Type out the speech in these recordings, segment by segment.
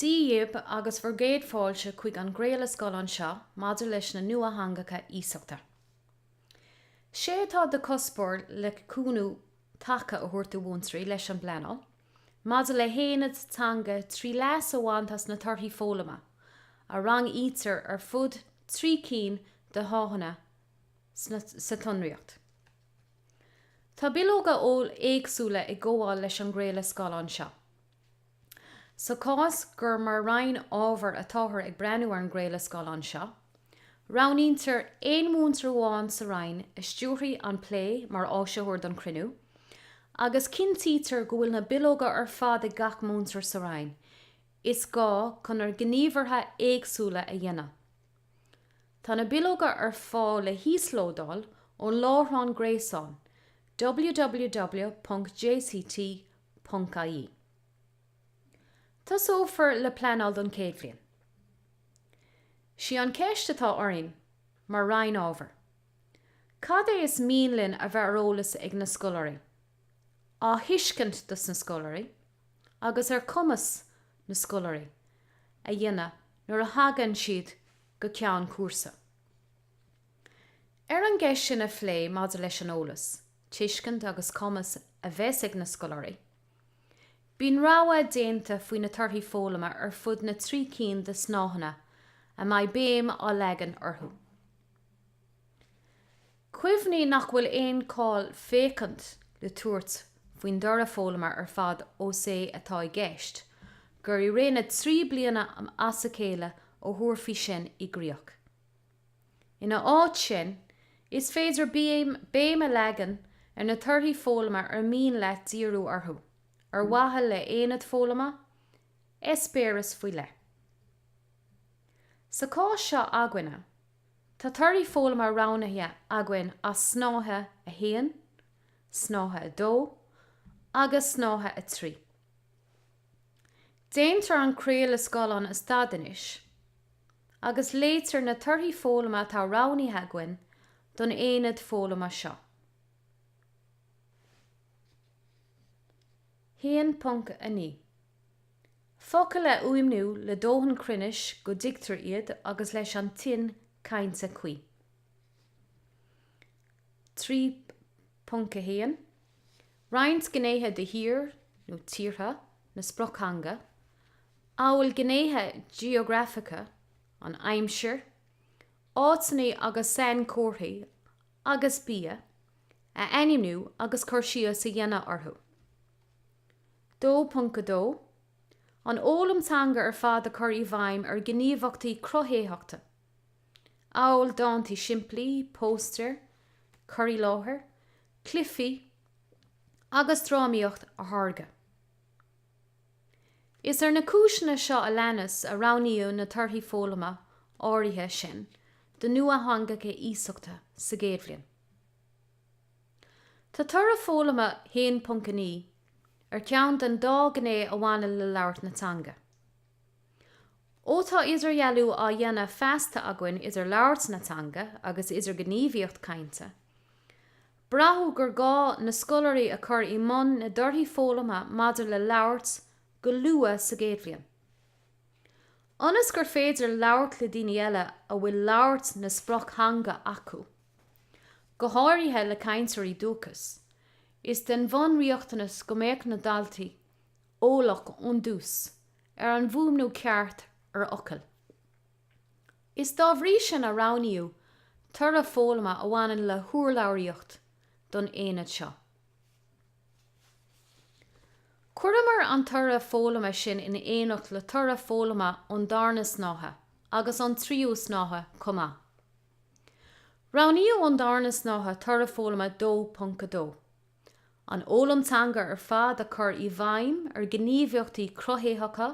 Díobh agus bhar géad fáilte chuig an gréile scoileáin seo maidir leis na nua hangacha ísachta. Sé atá de cospóir le cúnú tacha a thuirtú bhúnsaí leis an pleanáil, maidir le héanad tanga trí leas amhaintas na torthaí fólama, a rang ítar ar fud trí cín de háhanna sa tonraíocht. Tá bilóga ó éagsúla i gcomháil leis an gréile scoileáin seo. Sa cás gur mar rainn ábhar atáthar ag breanú ar an gréile scoileáin seo, raníntar éon múntar amháin sa rainn is stúrthaí an plé mar áiseúir don cruinniú, agus cintítar go bhfuil na bilóga ar fad i gach múntar sa rainn, is gá chun ar gníomhartha éagsúla a dhéanamh. Tá na bilóga ar fáil le híoslódáil ó láithreán gréasáin www.jct.ie. Tás ófar le pleanáil don céad bhliain. Si an ceist atá orainn mar rainn ábhar. Cad é is míonlinn a bheith arolalas ag na scoláirí, á thuiscint dus na scoláirí, agus ar cumas na scoláirí a dhéanamh nuair a thagann siad go ceann cuasa. Ar an gceist sin a phlé maidir leis an eolas, tuiscint agus cumas a bheits ag na scoláirí, bíonn ráha déanta faoin na torthaí fólama ar fud na trí cín de snáhanna a mbeidh béim á legan orthú. Cuimhní nach bhfuil éon cáil fécant le tuairt faoin dora fólama ar fad ó sé atá i gceist, gur i réine 3 bliana am as a céile ó thuairfí sin i gcríoch. Ina áit sin, is féidir béim a legan ar na torthaí fólama ar mín le díriú orthú, ar wathe le éonad fólama, espéras faoi le. Sa cás seo againe, tá torthaí fólama ránathe againn as snáthe a héan, snáthe a dó, agus snáthe a trí. Déantar an craoladh scoileáin is stadanis, agus léitar na torthaí fólama tá ránathe againn don éonad fólama seo. Héan punca a ní. Focail le uaimniú le dóthain cruinnis go dtigtar iad agus leis an tin cainte cuí. 3 punca héan. Roinnt gnéithe de hir nó tíortha na sprocthanga, ábhfuil gnéithe geografica an aimsir, áitsanna agus san cóirthaí agus bia a animnú agus chuir sios sa dhéanamh orthú. 2.2 An ólamtanga ar fad a chur i bhaim ar gníomhachtaí crothéachta. Ábhfuil dántí simplí, póster, chuirí láthair, clifí agus trámaíocht a tharga. Is ar na cúiseanna seo a leanas a ranaíonn na torthaí fólama áirithe sin, de nua hangacha ísachta sa gcéad bhliain. Tá tortha fólama 1.9 ar ceann den 2 gné a bhaine le labhart na tanga. Ótá idir dhealú á dhéanamh feasta againn idir labhart na tanga agus idir gníomhaíocht cainte. Brathú gur gá na scoláirí a chur i mbun na dorthaí fólama maidir le labhart go luath sa gcéad bhliain. Ionas gur féidir labhart le daoine eile a bhfuil labhart na sprocthanga acu. Go háirithe le cainteoirí dúchas, is den bhunríochtanas go mbeadh na daltaí ólach ón dús ar an bhuaimniú ceart ar ocail. Is dá bhrí sin a ranaíú tortha fólama a bhaineann le thuairleabharíocht don éanad seo. Cuireamar an tortha fólama sin in éanacht le tortha fólama ón darna snátha agus an tríú snátha comá. Ranaíodh ón darna snátha tortha fólama 2.2. An ólamtanga ar fad a chur i bhaim ar gníomhaíochtaí crothéacha,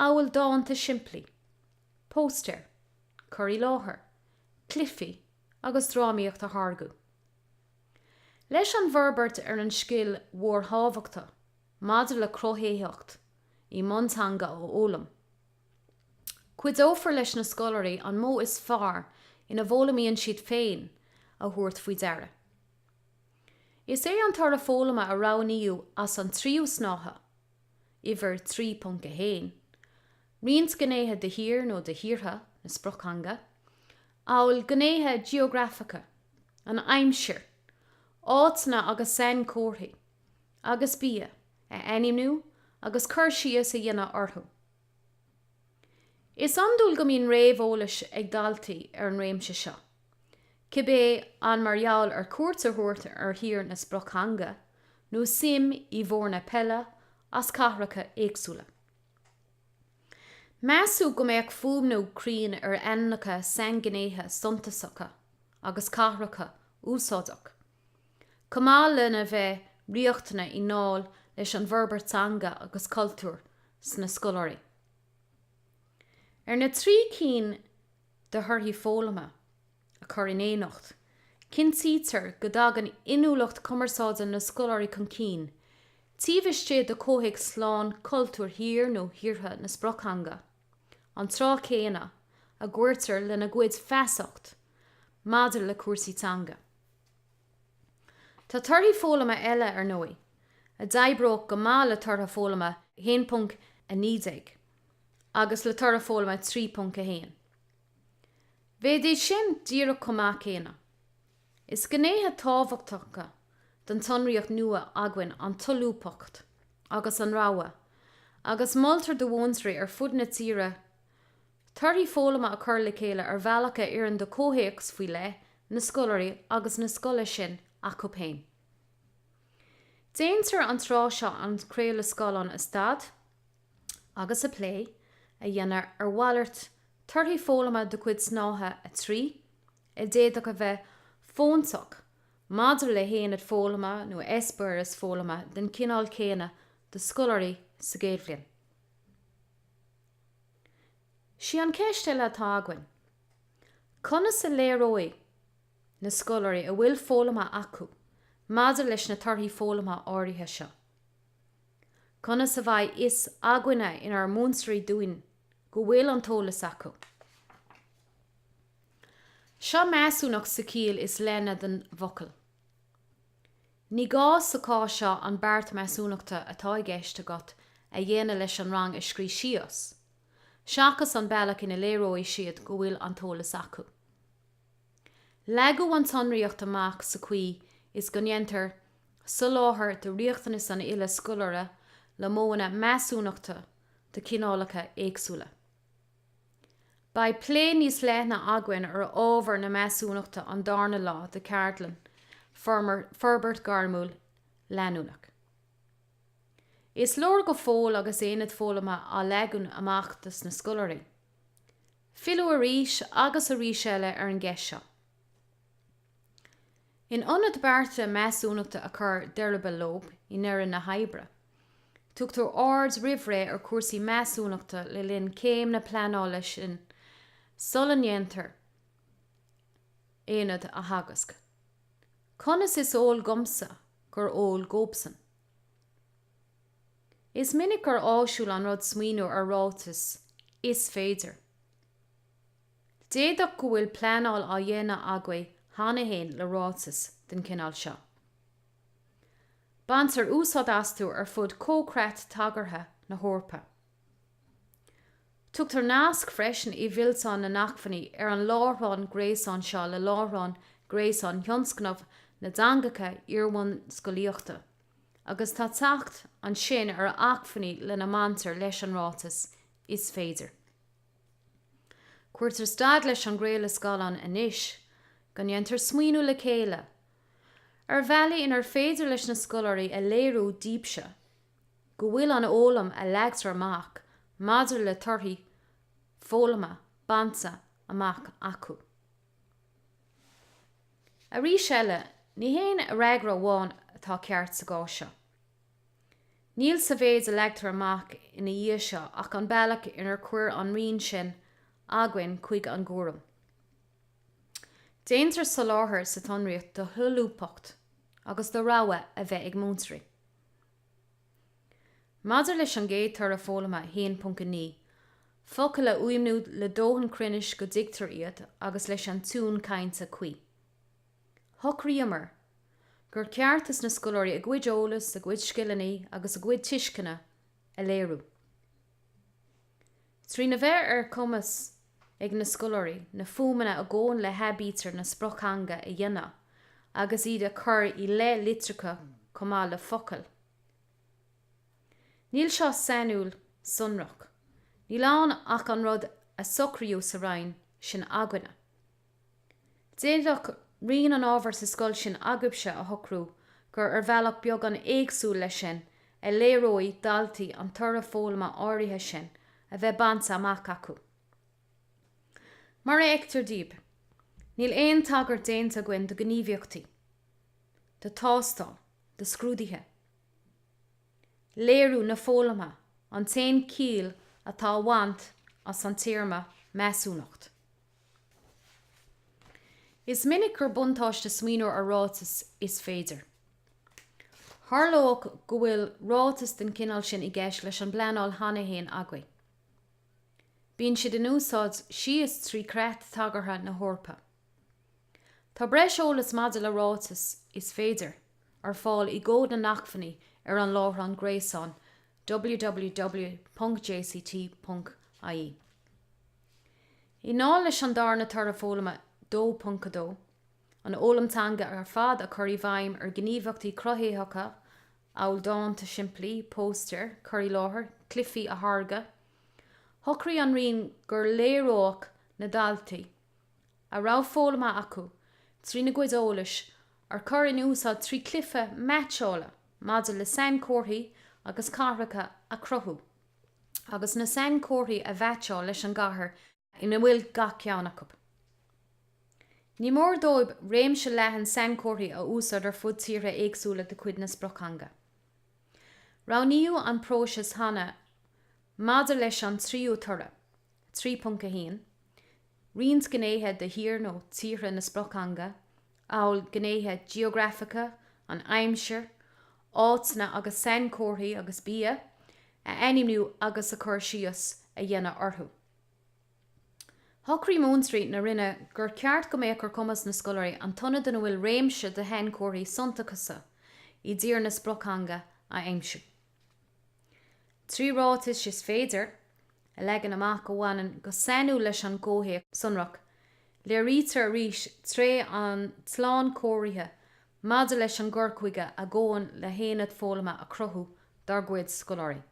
ábhfuil dáanta simplí, póster, chuirí láthair, clifí agus trámaíocht a thargu. Leis an bhforbairt ar an scill mhórthábhachta, maidir le crothéacht i mbun-tanga ó ólam. Cuid ófar leis na scoláirí an mó is fearr ina bhólamíonn siad féin a thabhairt faoi deara. Is é an tortha fólama a ranaíodh as an tríú snátha, iver 3.1, Rions gnéthe de hir nó de hirtha na sprockhanga, áil gnéthe geografacha, an aimsir, áitna agus san cóirthaí, agus bia, a animnú agus cur sios a dhéine orthú. Is andúil go mín réamholalas ag daltaí ar an réimse seo. Cibé an margheall ar cuairt a thuairt ar hir na sprockhanga, nó sim I bhórna pella as cathracha éagsúla. Measú go méid fúmnú crín ar ennacha sangnéthe suntasacha agus cathracha úsáideach. Cumá lena bheith riochtainna I náil leis an bhorbairtanga agus cultúr sna scoláirí. Ar na trí cín de thurthaí fólama a chur in éanocht, cin títar go dagan inúlacht cumarsáide na scoláirí chun cín, tíbhaiste de cóthaigh sláán cultúr hir nó hirtha na sprockhanga, an trá céna a gcuirtear lena gcuid feasacht, maidir le cuasaí tanga. Tá turthaí fólama eile ar nói, a d'oibreoch go maith le turtha fólama 1.90 agus le turtha fólama 3.1. Bheith sin díreach chumá céna. Is gnéthe tábhachtacha den tonraíocht nua againn an tulúpacht agus an ráha, agus moltar do bhonsraí ar fud na tíre, turthaí fólama a chur le chéile ar bhealacha ar an do cóthaíochs faoi le, na scoláirí agus na scoile sin acu péin. Déantar an trá seo an craoladh scáileáin a stad agus a plé a dhéanamh ar bhallairt turthaí fólama do chuid snátha a trí, I déadach a bheith fónsach, maidir le héanad fólama nó espéiris fólama den cinál céine do scoláirí sa géadbhliain. Sí an ceiste le atá againn. Conas sa léireoí na scoláirí a bhfuil fólama acu, maidir leis na turthaí fólama áirithe seo. Conas a bhaid is againe inar múnsaí dúin go bhfuil an tólas acu. Seo measúnach sa cíl is lena den bhocail. Ní gá sa cá seo an beart measúnachta atá gceist agat a dhéana leis an rang a scrí sios. Seachas an bealach ina léireoí siad go bhfuil an tólas acu. Legú an tonraíocht amach sa cuí is go ndeantar sa láthair do riachtanas an ile scoláire le móna measúnachta de cineálacha éagsúla. Ba plé níos leithna againn ar ábhar na measúnachta an darna lá de Cartlan, Ferbert Garmúil leanúnach. Is leor go fól agus éanad fólama á leagún amachtas na scoláirí. Fiú a ríis agus a ríis eile ar an gceist seo. In ionad bearta measúnachta a chur deirbe lob I neireann na Haibhre, tugtar ard ribhré ar cuasaí measúnachta le linn céim na pleanáil sin solannéantar éanad a hagasc. Conas is ól gomsa gur ól góbsan. Is minic gur áisiúil an rud smaoinú ar rátas is féidir. Déadach go bhfuil pleanáil á dhéine agaibh hána héin le rátas den cineál seo. Bantar úsáid asú ar fud cócrat tagartha na hórpa. Tugtar nasc freisin I bhilsán na nachfaní ar an láithreán gréasán seo le láithreán gréasán thionscnamh na dangacha iarmhain scoilíochta, agus tá teacht an sin ar achfaní le na mantar leis an rátas is féidir. Cuirtar stad leis an gréile scáileáin anois, go ndeantar smaoinú le chéile. Ar bhealaí inar féidir leis na scoláirí a léirú díobse, go bhfuil an ólam a leagtar amach, maidir le turthaí fólama bansa amach acu. A rís eile, ní héin a reagra bháin atá ceart sa gá seo. Níl sa bhéad a leagtar amach ina dhíth seo ach an bealach inar cuir an rion sin againn chuig an gcúram. Déantar sa láthair sa tonraíocht do thullúpacht agus do ráha a bheith ag múnsaí. Maidir leis an géad tar a fólama 1.9, focail le uimnú le dóthain crinnis go dtictar iad agus leis an tún cainte cuí. Thocraíomar, gur ceartas na scoláirí a gcuid eolas, a gcuid scileanaí agus a gcuid tuiscine a léirú. Trí na bheith cumas ag na scoláirí na fuaimena a gcóin le habítar na sprocthanga a dhéanamh agus iad a chur I le litricha comá le focail. Níl seo sainiúil sunrach. Níl an ach an rud a socraíú sa rainn sin againe. Déadach rion an ábhar sa scoil sin agaibse a thocrú gur ar bhealach beag an éagsúil le sin a léróí daltaí an tura fólama áirithe sin a bheith bansa amach acu. Mar a ectar díb, níl éon tagart déanta gcuin do gníomhaíochtaí, do tástáil, do scrúdaithe. Léirú na fólama an téin cíl atá bhaint as an tíorma measúnacht. Is minic gur buntáiste smaoineamh ar rátas is féidir. Tharlóg go bhfuil rátas den cinál sin I gceist leis an pleanáil hanahéin agaí. Bíonn siad in úsáid síos trí creat tagartha na hórpa. Tá breis eolas maidir le rátas is féidir ar fáil I gcód na nachfaní ar an láithreán an gréasán www.jct.ie. I ná leis an darna tar a fólama 2.2, an ólamtanga ar fad a chuirí bhaim ar gníomhachtaí crothéacha, áil dáanta simplí, póster, chuirí láthair, clifí a tharga. Thocraí an rion gur léróach na daltaí a rá fólama acu, trí na gcuid eolais ar chur in úsáid trí clifa meála maidir le san cóirthaí agus carracha a crothú, agus na san cóirthaí a bheitseáil leis an gcathair ina bhfuil gach ceannach. Ní mór dóibh réimse leathan san cóirthaí a úsáid ar fud tíre éagsúla de chuid na sprocthanga. Ráníú an próisis hana maidir leis an tríú tura, 3.1, rions gnéithe de hir nó tíre na sprocthanga, áil gnéithe geografica, an aimsir, áitna agus san cóirthaí agus bia, a animnú agus a chur síos a dhéanamh orthú. Thocraí Moonstreet na rinne gur ceart go méid gur cumas na scoláirí an tonna duna bhfuil réimse de hen cóirí suntachasa I dtír na sprocthanga a aimsiú. Trí rátas is féidir a legan amach go bhhanan go sanú leis an ggóthaíoch sunrach le rítar ríis tré an tláán cóirithe maidir leis an gcurchuige a ggóin le héanad fólama a crothú dar gcuid scoláirí.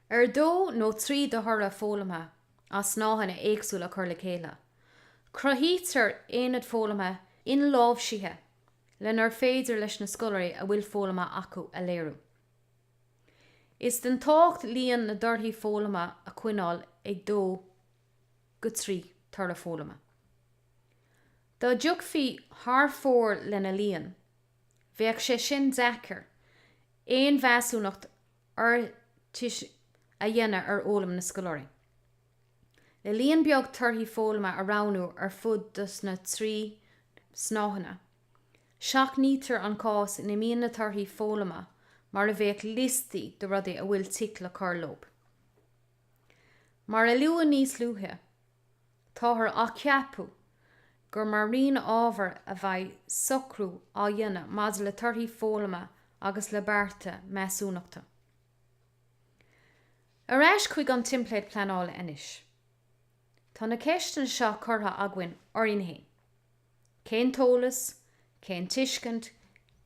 Ar 2 nó 3 de thura fólama as náhanna éagsúla chur le chéile. Crothaítar éanad fólama in lámhsithe lenar féidir leis na scoláirí a bhfuil fólama acu a léirú. Is den tácht líon na dorthaí fólama a cuineáil ag 2 go 3 tura fólama. Tá deugfaí thar fór lena líon, bheadh sé sin deacair, éon bheasúnacht artis a dhéanamh ar ólam na scoláirí. Le líon beag torthaí fólama a ránú ar fud dus na 3 snáhanna. Seach nítar an cás ina míon na torthaí fólama mar a bheadh listí do rudaí a bhfuil tic le carlób. Mar a luúa níos luthe, táthar a ceapú gur mar rion ábhar a bheith socrú á dhéanamh maidir le torthaí fólama agus le bearta measúnachta. Ar ais chuig an timpléad pleanála inis. Tá na ceistan seo curtha againn oiríonn héin. Cén tólas, cén tuiscint,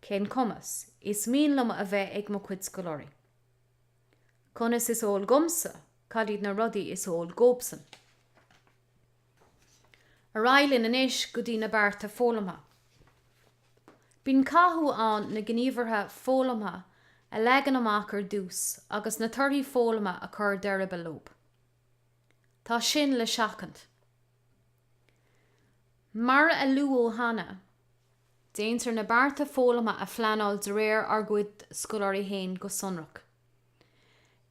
cén cumas, is míonlam a bheith ag mo cuid scoláirí. Conas is ól gomsa, cadíd na rudaí is ól góbsan. Ar ailinn inis go dtí na bearta fólama. Bíonn cathú an na gníomhartha fólama a legan amach ar dús agus na torthaí fólama a chur deirbe lob. Tá sin le seachant. Mar a luú hana, déantar na bearta fólama a phleanáil de réir ar gcuid scoláirí héin go sonrach.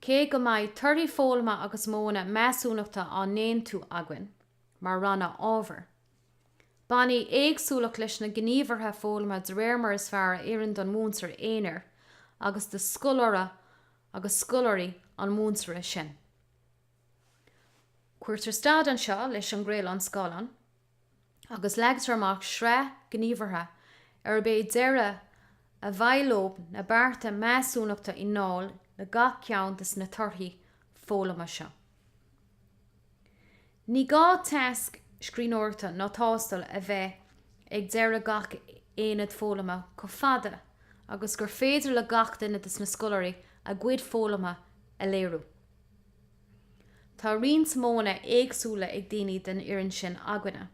Cé go mbeidh torthaí fólama agus móna measúnachta an néon tú againn, mar ranna ábhar. Bannaí éagsúlach leis na gníomhartha fólama de réir mar is fearr éireann don múnsar éonar agus de scoláire agus scoláirí an múnsar sin. Cuirtar stad an seo leis an gréil an scáileáin, agus leagtar amach sre gníomhartha ar bé deire a bhailób na bearta measúnachta I náil le gach ceantas na torthaí fólama seo. Ní gá teasc scríbhneoirte nó tástal a bheith ag deireadh gach éad fólama go fada agus gur féidir le gach duine is na scoláirí a gcuid fólama a léirú. Tá rions móna éagsúla ag daoine den iarrainn sin againe,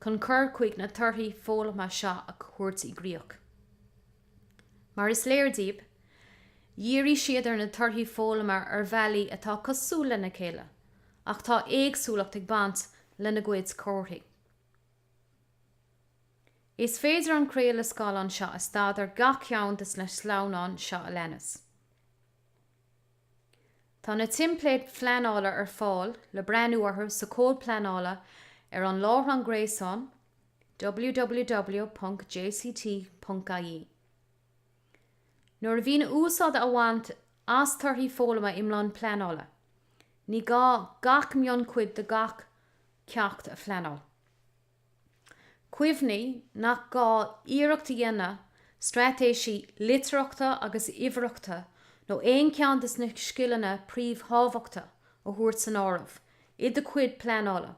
chun cur chuig na torthaí fólama seo a chuirt i gcríoch. Mar is léirdíobh, dhírí siad ar na torthaí fólama ar bhealaí atá cosúla na chéile, ach tá éagsúlacht ag bant le na gcuid comharthaí. Is féidir an craoladh scáileáin seo a stádar gach ceann is na sleamhnáin seo a lenas. Tá na timpléad pleanála ar fáil le breanúartha sa cód pleanála ar an láithreán an gréasán www.jct.ie. Nuair a bhíonn úsáid a bhaint as torthaí fólama i mbealán pleanála, ní gach mion cuid de gach ceacht a pleanáil. Cuimhní nach gá iarracht a dhéanamh stratéisí litreachta agus ihreachta nó éon ceann is na scileanna príomhthobhachta ó thabhairt san áireamh, iad de cuid pleanála.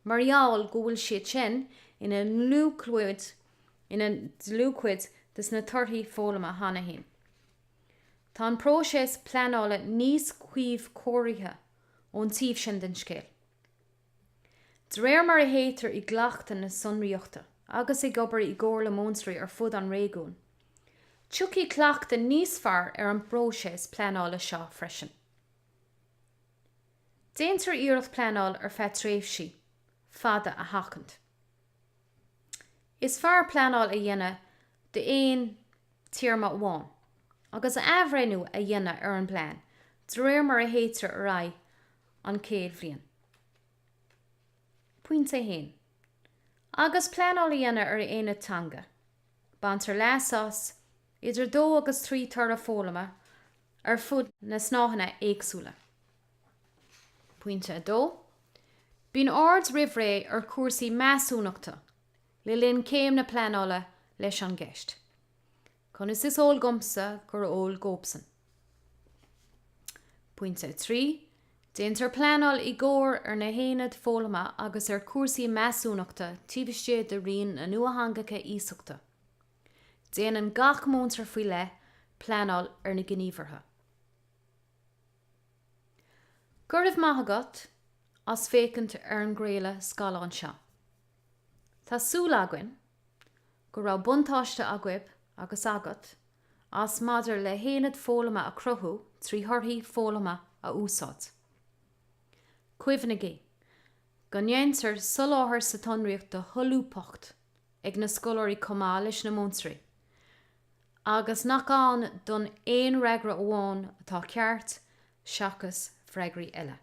Marall go bhfuil siad sin ina dlúchuid dus na torthaí fólama hana hain. Tá an próiseas pleanála níos cuimh cóirithe ón taobh sin den scéal. De réir mar a héitir i gcleachta na sonraíochta agus i gcobar i gcóir le mónstraí ar fud an réigiún. Tucaí cleachta níos fearr ar an próiseas pleanála seo freisin. Déantar iarracht pleanáil ar feadh tréimhsí, fada a thachant. Is fearr pleanáil a dhéanamh de éon tíorma amháin, agus a aibhréanú a dhéanamh ar an plean, de réir mar a héitir ar aghaidh an céad bhliain. Pointe 1. Agus pleanáil a dhéanamh ar aonad teanga. Bantar leasás idir 2 agus 3 tortha fólama ar fud na snáithanna éagsúla. Pointe 2. Bíonn ard ribhré ar cuasaí measúnachta le linn céim na pleanála leis an gceist. Conas is ól gomsa gur ól gópsan. Pointe 3. Déantar pleanáil i gcóir ar na héanad fólama agus ar cuasaí measúnachta tíbiste de rion na nua-hangacha ísachta. Déanann gach móntar faoi le pleanáil ar na gníomhartha. Guribh maith agat as fécant ar an gréile scáileáin seo. Tá súil againn go raibh buntáiste agaibh agus agat as maidir le héanad fólama a cruthú trí thorthaí fólama a úsáid. Cuimhnigí, go ndéantar soláthar sa tonraíocht de thulúpacht ag na scoláirí comá leis na mónstraí, agus nach an don éon reagra amháin atá ceart seachas freagraí eile.